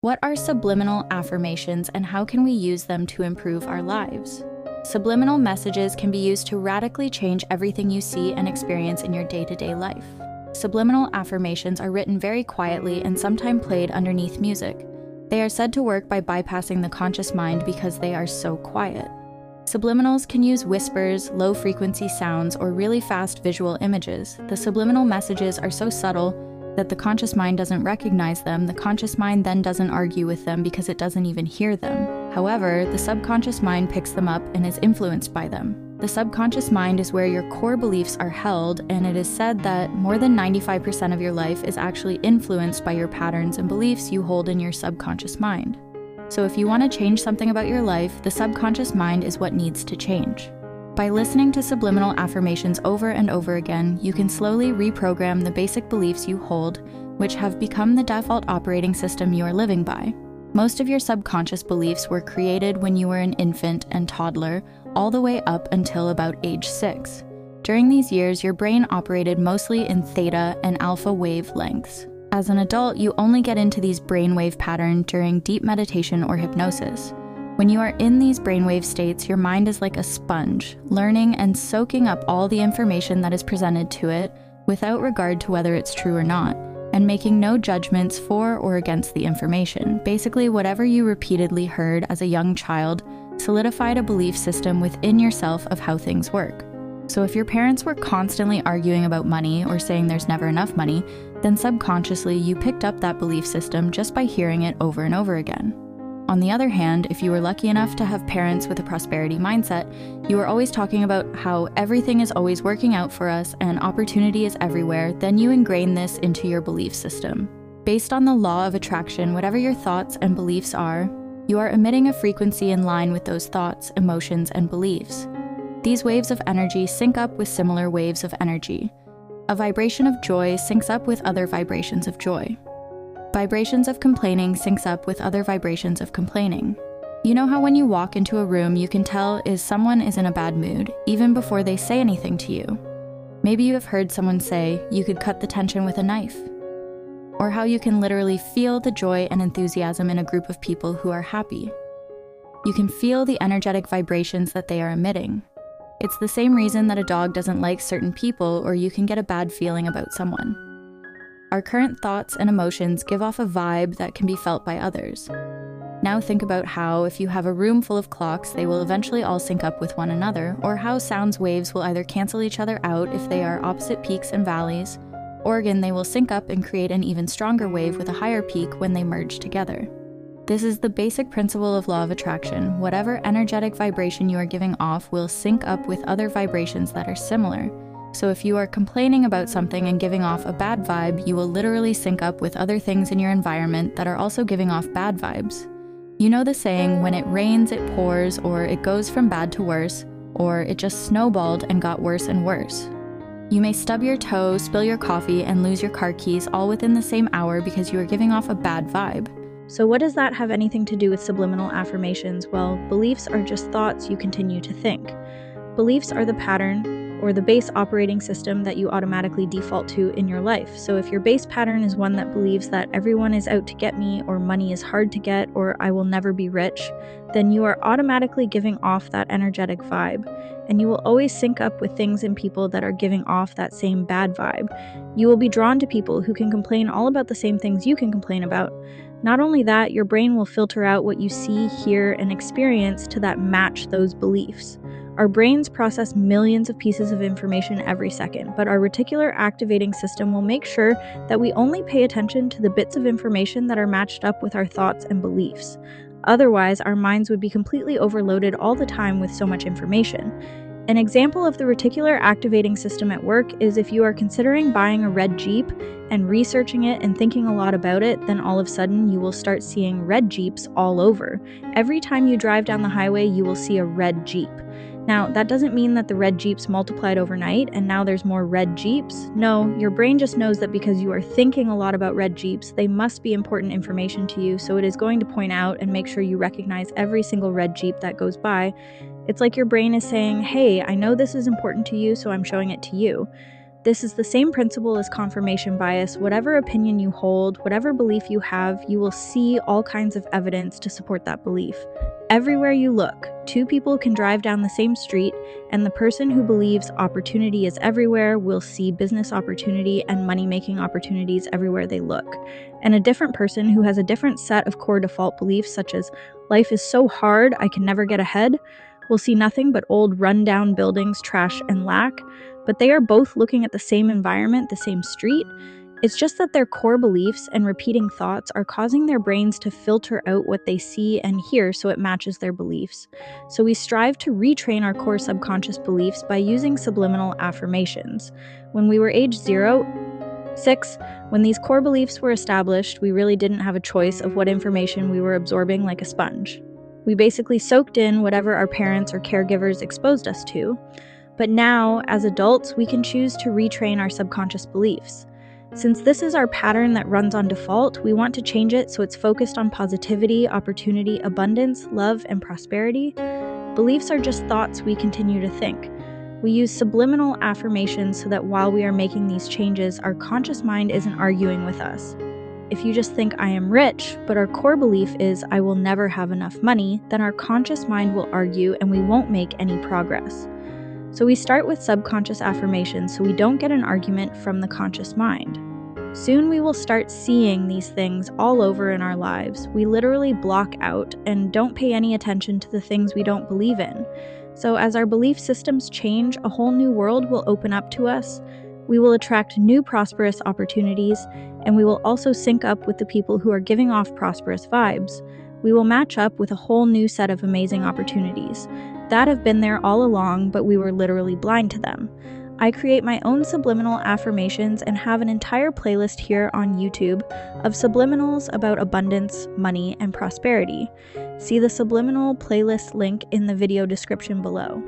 What are subliminal affirmations and how can we use them to improve our lives? Subliminal messages can be used to radically change everything you see and experience in your day-to-day life. Subliminal affirmations are written very quietly and sometimes played underneath music. They are said to work by bypassing the conscious mind because they are so quiet. Subliminals can use whispers, low-frequency sounds, or really fast visual images. The subliminal messages are so subtle that the conscious mind doesn't recognize them. The conscious mind then doesn't argue with them because it doesn't even hear them. However, the subconscious mind picks them up and is influenced by them. The subconscious mind is where your core beliefs are held, and it is said that more than 95% of your life is actually influenced by your patterns and beliefs you hold in your subconscious mind. So if you want to change something about your life, the subconscious mind is what needs to change. By listening to subliminal affirmations over and over again, you can slowly reprogram the basic beliefs you hold, which have become the default operating system you are living by. Most of your subconscious beliefs were created when you were an infant and toddler, all the way up until about age 6. During these years, your brain operated mostly in theta and alpha wave lengths. As an adult, you only get into these brainwave patterns during deep meditation or hypnosis. When you are in these brainwave states, your mind is like a sponge, learning and soaking up all the information that is presented to it without regard to whether it's true or not, and making no judgments for or against the information. Basically, whatever you repeatedly heard as a young child solidified a belief system within yourself of how things work. So if your parents were constantly arguing about money or saying there's never enough money, then subconsciously you picked up that belief system just by hearing it over and over again. On the other hand, if you were lucky enough to have parents with a prosperity mindset, you were always talking about how everything is always working out for us and opportunity is everywhere, then you ingrain this into your belief system. Based on the law of attraction, whatever your thoughts and beliefs are, you are emitting a frequency in line with those thoughts, emotions, and beliefs. These waves of energy sync up with similar waves of energy. A vibration of joy syncs up with other vibrations of joy. Vibrations of complaining syncs up with other vibrations of complaining. You know how when you walk into a room, you can tell if someone is in a bad mood, even before they say anything to you. Maybe you have heard someone say, you could cut the tension with a knife. Or how you can literally feel the joy and enthusiasm in a group of people who are happy. You can feel the energetic vibrations that they are emitting. It's the same reason that a dog doesn't like certain people, or you can get a bad feeling about someone. Our current thoughts and emotions give off a vibe that can be felt by others. Now think about how, if you have a room full of clocks, they will eventually all sync up with one another, or how sounds waves will either cancel each other out if they are opposite peaks and valleys, or again they will sync up and create an even stronger wave with a higher peak when they merge together. This is the basic principle of law of attraction. Whatever energetic vibration you are giving off will sync up with other vibrations that are similar. So if you are complaining about something and giving off a bad vibe, you will literally sync up with other things in your environment that are also giving off bad vibes. You know the saying, when it rains, it pours, or it goes from bad to worse, or it just snowballed and got worse and worse. You may stub your toe, spill your coffee, and lose your car keys all within the same hour because you are giving off a bad vibe. So what does that have anything to do with subliminal affirmations? Well, beliefs are just thoughts you continue to think. Beliefs are the pattern or the base operating system that you automatically default to in your life. So if your base pattern is one that believes that everyone is out to get me, or money is hard to get, or I will never be rich, then you are automatically giving off that energetic vibe. And you will always sync up with things and people that are giving off that same bad vibe. You will be drawn to people who can complain all about the same things you can complain about. Not only that, your brain will filter out what you see, hear, and experience to that match those beliefs. Our brains process millions of pieces of information every second, but our reticular activating system will make sure that we only pay attention to the bits of information that are matched up with our thoughts and beliefs. Otherwise, our minds would be completely overloaded all the time with so much information. An example of the reticular activating system at work is if you are considering buying a red Jeep and researching it and thinking a lot about it, then all of a sudden you will start seeing red Jeeps all over. Every time you drive down the highway, you will see a red Jeep. Now, that doesn't mean that the red Jeeps multiplied overnight and now there's more red Jeeps. No, your brain just knows that because you are thinking a lot about red Jeeps, they must be important information to you, so it is going to point out and make sure you recognize every single red Jeep that goes by. It's like your brain is saying, hey, I know this is important to you, so I'm showing it to you. This is the same principle as confirmation bias. Whatever opinion you hold, whatever belief you have, you will see all kinds of evidence to support that belief. Everywhere you look, two people can drive down the same street, and the person who believes opportunity is everywhere will see business opportunity and money-making opportunities everywhere they look. And a different person who has a different set of core default beliefs, such as life is so hard, I can never get ahead, will see nothing but old run-down buildings, trash, and lack. But they are both looking at the same environment, the same street. It's just that their core beliefs and repeating thoughts are causing their brains to filter out what they see and hear so it matches their beliefs. So we strive to retrain our core subconscious beliefs by using subliminal affirmations. When we were age 6, when these core beliefs were established, we really didn't have a choice of what information we were absorbing like a sponge. We basically soaked in whatever our parents or caregivers exposed us to. But now, as adults, we can choose to retrain our subconscious beliefs. Since this is our pattern that runs on default, we want to change it so it's focused on positivity, opportunity, abundance, love, and prosperity. Beliefs are just thoughts we continue to think. We use subliminal affirmations so that while we are making these changes, our conscious mind isn't arguing with us. If you just think, I am rich, but our core belief is, I will never have enough money, then our conscious mind will argue and we won't make any progress. So we start with subconscious affirmations so we don't get an argument from the conscious mind. Soon we will start seeing these things all over in our lives. We literally block out and don't pay any attention to the things we don't believe in. So as our belief systems change, a whole new world will open up to us. We will attract new prosperous opportunities, and we will also sync up with the people who are giving off prosperous vibes. We will match up with a whole new set of amazing opportunities that have been there all along, but we were literally blind to them. I create my own subliminal affirmations and have an entire playlist here on YouTube of subliminals about abundance, money, and prosperity. See the subliminal playlist link in the video description below.